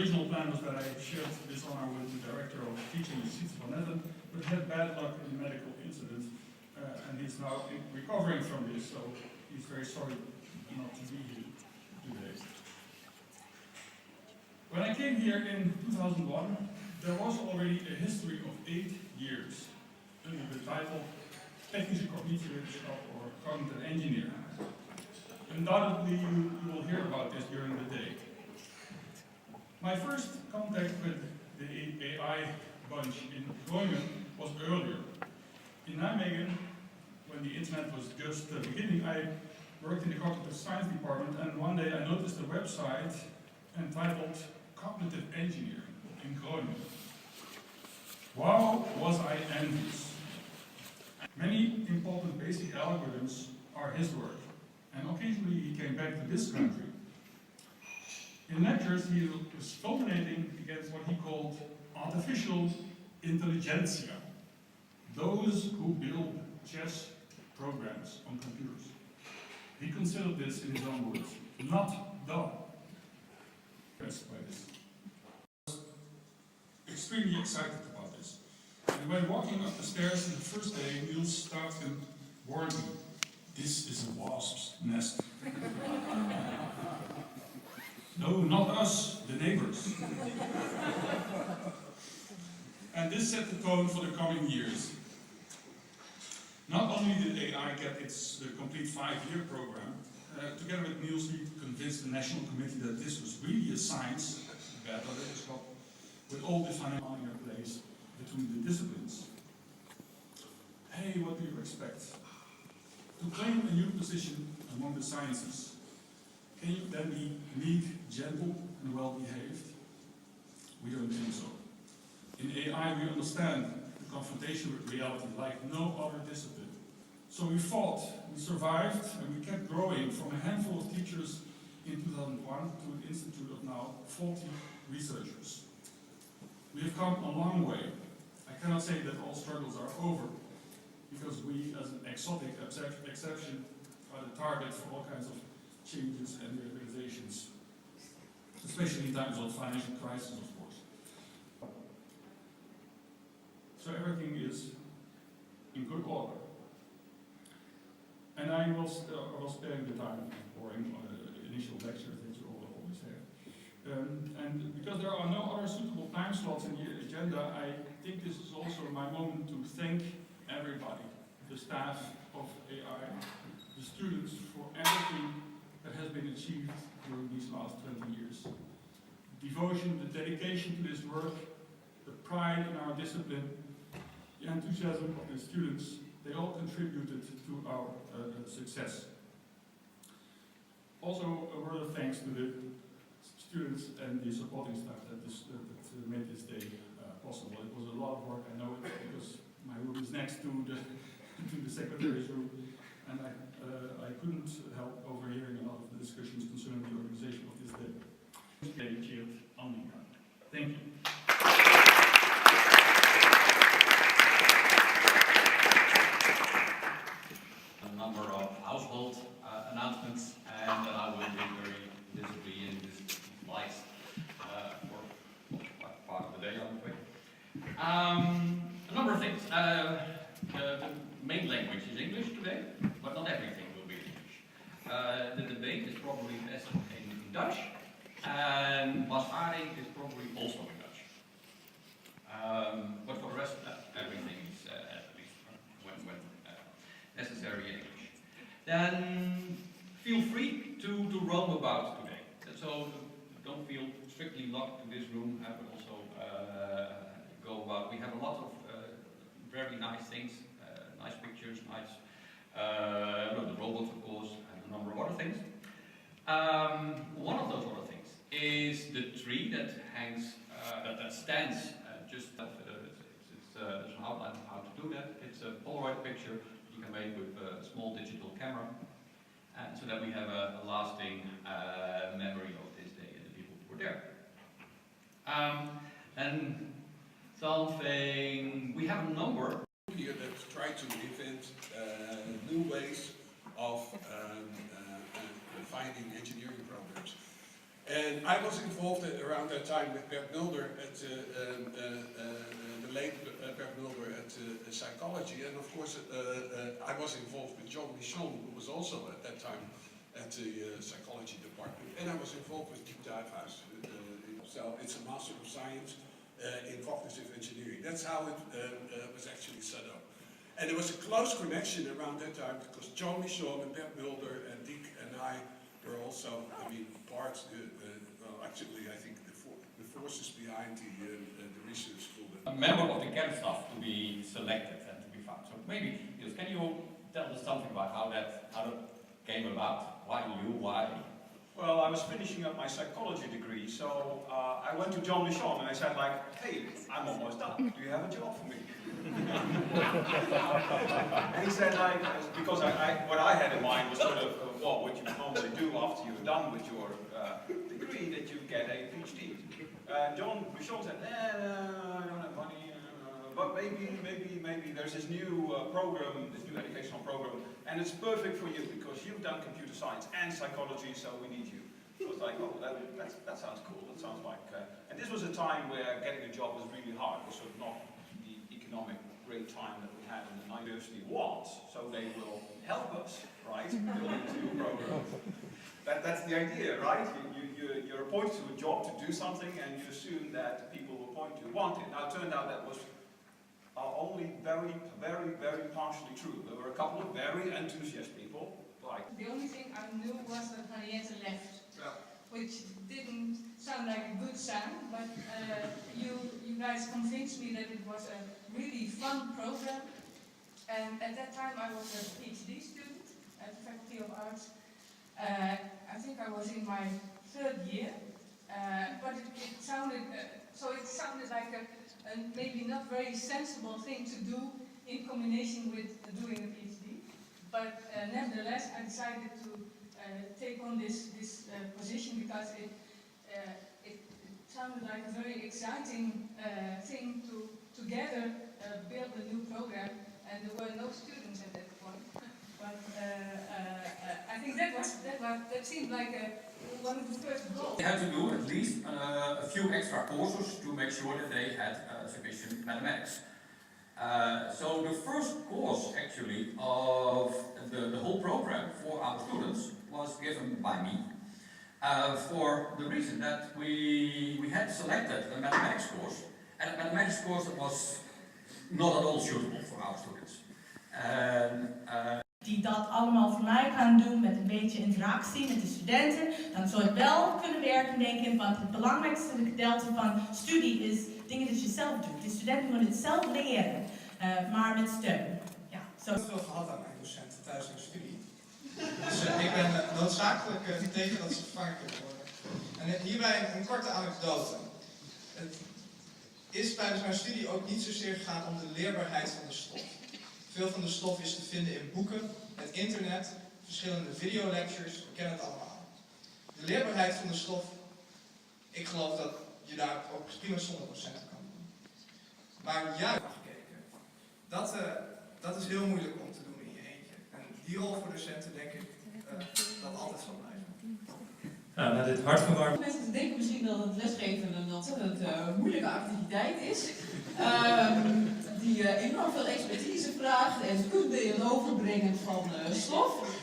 original plan was that I shared this honor with the director of teaching, van Netten, but he had bad luck in a medical incident, and he's now recovering from this, so he's very sorry not to be here today. When I came here in 2001, there was already a history of 8 years under the title Technische Cognitiewetenschap or Cognitive Engineer. Undoubtedly, you will hear about this during the day. My first contact with the AI bunch in Groningen was earlier. In Nijmegen, when the internet was just beginning, I worked in the cognitive science department, and one day I noticed a website entitled Cognitive Engineer in Groningen. Wow, was I envious. Many important basic algorithms are his work, and occasionally he came back to this country. In lectures, he was fulminating against what he called artificial intelligentsia, those who build chess programs on computers. He considered this, in his own words, not done. Impressed by this. I was extremely excited about this. And when walking up the stairs the first day, Niels started and warned me, "This is a wasp's nest." No, not us, the neighbors. And this set the tone for the coming years. Not only did AI get its complete 5-year program, together with Niels we convinced the National Committee that this was really a science, with all the financial in place between the disciplines. Hey, what do you expect? To claim a new position among the sciences, can you then be meek, gentle, and well-behaved? We don't think so. In AI, we understand the confrontation with reality like no other discipline. So we fought, we survived, and we kept growing from a handful of teachers in 2001 to an institute of now 40 researchers. We have come a long way. I cannot say that all struggles are over, because we, as an exotic exception, are the target for all kinds of changes and reorganizations, especially in times of financial crisis, of course. So everything is in good order. And I will spare the time of boring initial lectures that you all always have. And because there are no other suitable time slots in the agenda, I think this is also my moment to thank everybody, the staff of AI, the students, for everything that has been achieved during these last 20 years. The devotion, the dedication to this work, the pride in our discipline, the enthusiasm of the students, they all contributed to our success. Also, a word of thanks to the students and the supporting staff that made this day possible. It was a lot of work, I know it, because my room is next to the secretary's room, and I couldn't help overhearing a lot of the discussions concerning the organization of this day. Thank you. A number of household announcements, and then I will be very visibly in this slides for part of the day, I'm afraid. A number of things. The main language is English today, but not everything will be English. The debate is probably best in Dutch, and Basari is probably also in Dutch. But for the rest, everything is at least when necessary in English. Then feel free to roam about today. So don't feel strictly locked in this room. I will also go about. We have a lot of very nice things, nice pictures, nice the robots, of course, and a number of other things. One of those other things is the tree that hangs, that stands just. There's an outline of how to do that. It's a Polaroid picture you can make with a small digital camera, so that we have a lasting memory of this day and the people who were there. And something, we have a number here that try to invent new ways of finding engineering programs. And I was involved around that time with Bert Mulder at the late Bert Mulder at psychology, and of course I was involved with John Michon, who was also at that time at the psychology department, and I was involved with Diep Duifhuis. So it's a Master of Science in Cognitive Engineering. That's how it was actually set up. And there was a close connection around that time because John Michon and Bert Mulder and Diek and I were also, part, actually I think the forces behind the research school. A member of the camp staff to be selected and to be found. So maybe, Niels, can you tell us something about how that came about? Why you? Why? Well, I was finishing up my psychology degree, so I went to John Michon and I said like, hey, I'm almost done. Do you have a job for me? And he said like, because what I had in mind was sort of what you normally do after you're done with your degree, that you get a PhD. John Michon said, I don't have money, but maybe there's this new program, this new educational program, and it's perfect for you because you've done computer science and psychology, so we need you. I was like, oh, that sounds cool. That sounds like, and this was a time where getting a job was really hard. It was sort of not the economic great time that we had in the university was, so they will help us, right, building this new program. That's the idea, right? You're appointed to a job to do something, and you assume that people who appoint you want it. Now, it turned out that was only very partially true. There were a couple of very enthusiastic people, like... The only thing I knew was that Henriette left, which didn't sound like a good sign, but you guys convinced me that it was a really fun program. And at that time I was a PhD student at the Faculty of Arts. I think I was in my 3rd year, but it sounded like a maybe not very sensible thing to do in combination with doing a PhD. But nevertheless, I decided to take on this position because it sounded like a very exciting thing to together build a new program, and there were no students at that point. But I think that seemed like one of the first goals. They had to do at least a few extra courses to make sure that they had sufficient mathematics. So the first course actually of the whole program for our students was given by me for the reason that we had selected a mathematics course, and a mathematics course that was not at all suitable for our students. Die dat allemaal voor mij gaan doen met een beetje interactie met de studenten, dan zou het wel kunnen werken, denk ik, want het belangrijkste gedeelte van studie is dingen dat je zelf doet. De studenten moeten het zelf leren, maar met steun. Ja, zo. Ik heb veel gehad aan mijn docenten tijdens mijn studie. Dus ik ben noodzakelijk niet tegen dat ze vervangen kunnen worden. En hierbij een korte anekdote. Het is tijdens mijn studie ook niet zozeer gegaan om de leerbaarheid van de stof. Veel van de stof is te vinden in boeken, het internet, verschillende videolectures, we kennen het allemaal. De leerbaarheid van de stof, ik geloof dat je daar ook prima zonder docenten kan doen. Maar juist gekeken, dat is heel moeilijk om te doen in je eentje. En die rol voor docenten denk ik dat altijd zal blijven. Nou, na dit hartverwarmend. Mensen denken misschien dat het lesgeven een ontzettend moeilijke activiteit is. Die enorm veel expertise vraagt en kunde in het overbrengen van stof.